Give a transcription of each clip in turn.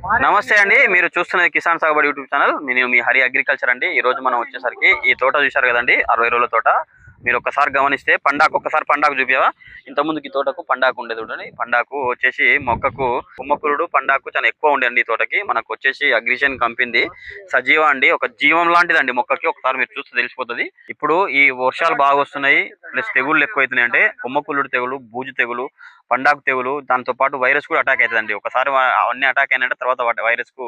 నమస్తే అండి. మీరు చూస్తున్నది కిసాన్ సాగుబడి యూట్యూబ్ ఛానల్. నేను మీ హరి అగ్రికల్చర్ అండి. ఈ రోజు మనం వచ్చేసరికి ఈ తోట చూశారు కదండి, 60 రోజుల తోట. మీరు ఒక్కసారి గమనిస్తే పండాకు చూపించవా? ఇంత ముందుకి ఈ తోటకు పండాకు ఉండేది చూడండి. పండాకు వచ్చేసి మొక్కకు కుమ్మకురుడు పండాకు చాలా ఎక్కువ ఉండేది. ఈ తోటకి మనకు వచ్చేసి అగ్రిషన్ కంపెనీ సజీవ అండి, ఒక జీవం లాంటిదండి మొక్కకి. ఒకసారి మీరు చూస్తే తెలిసిపోతుంది. ఇప్పుడు ఈ వర్షాలు బాగా వస్తున్నాయి, ప్లస్ తెగుళ్ళు ఎక్కువైతున్నాయి. అంటే కుమ్మకురుడు తెగులు, బూజు తెగులు, పండాకు తెగులు, దాంతో పాటు వైరస్ కూడా అటాక్ అవుతుందండి. ఒకసారి అవన్నీ అటాక్ అయినట్టు తర్వాత వైరస్ కు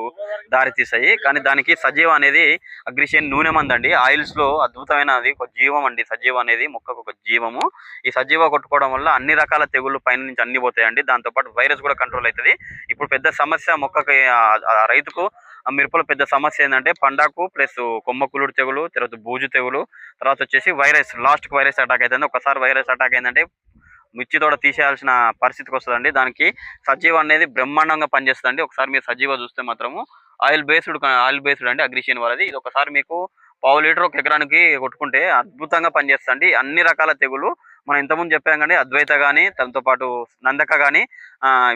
దారి తీస్తాయి. కానీ దానికి సజీవ అనేది అగ్రిషన్ నూనె మందు అండి. ఆయిల్స్ లో అద్భుతమైనది, ఒక జీవం అండి. సజీవ అనేది మొక్కకు ఒక జీవము. ఈ సజీవ కొట్టుకోవడం వల్ల అన్ని రకాల తెగుళ్ళు పైన నుంచి అన్ని పోతాయండి. దాంతో పాటు వైరస్ కూడా కంట్రోల్ అవుతుంది. ఇప్పుడు పెద్ద సమస్య మొక్కకి, రైతుకు మిరపలో పెద్ద సమస్య ఏంటంటే పండాకు ప్లస్ కొమ్మ కుళ్ళుడు తెగులు, తర్వాత బూజు తెగులు, తర్వాత వచ్చేసి వైరస్. లాస్ట్ కు వైరస్ అటాక్ అవుతుంది. ఒకసారి వైరస్ అటాక్ అయిందంటే మిర్చి తోట తీసేయాల్సిన పరిస్థితికి వస్తుందండి. దానికి సజీవ అనేది బ్రహ్మాండంగా పనిచేస్తుందండి. ఒకసారి మీరు సజీవ చూస్తే మాత్రము ఆయిల్ బేస్డ్ అండి అగ్రిషన్ వాళ్ళది. ఇది ఒకసారి మీకు పావు లీటర్ ఒక ఎకరానికి కొట్టుకుంటే అద్భుతంగా పనిచేస్తుంది. అన్ని రకాల తెగులు మనం ఇంతకుముందు చెప్పాం కానీ, అద్వైత కానీ, దాంతో పాటు నందక కానీ,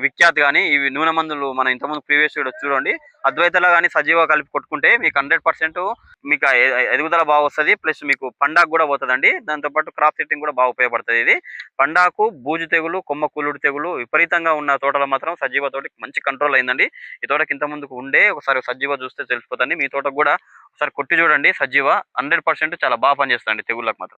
విఖ్యాత్ కానీ, ఇవి నూనె మందులు మనం ఇంతకుముందు ప్రీవియస్ వీడియో చూడండి. అద్వైతలో కానీ సజీవ కలిపి కొట్టుకుంటే మీకు 100% మీకు ఎదుగుదల బాగా వస్తుంది. ప్లస్ మీకు పండాకు కూడా పోతుందండి. దాంతోపాటు క్రాప్ సెట్టింగ్ కూడా బాగా ఉపయోగపడుతుంది. ఇది పండాకు, బూజు తెగులు, కొమ్మ కూలుడు తెగులు విపరీతంగా ఉన్న తోటలో మాత్రం సజీవ తోటి మంచి కంట్రోల్ అయిందండి. ఈ తోటకి ఇంత ముందుకు ఉండే ఒకసారి సజీవ చూస్తే తెలిసిపోతుంది. మీ తోటకు కూడా ఒకసారి కొట్టి చూడండి. సజీవ 100% చాలా బాగా పనిచేస్తుంది తెగుళ్ళకు మాత్రం.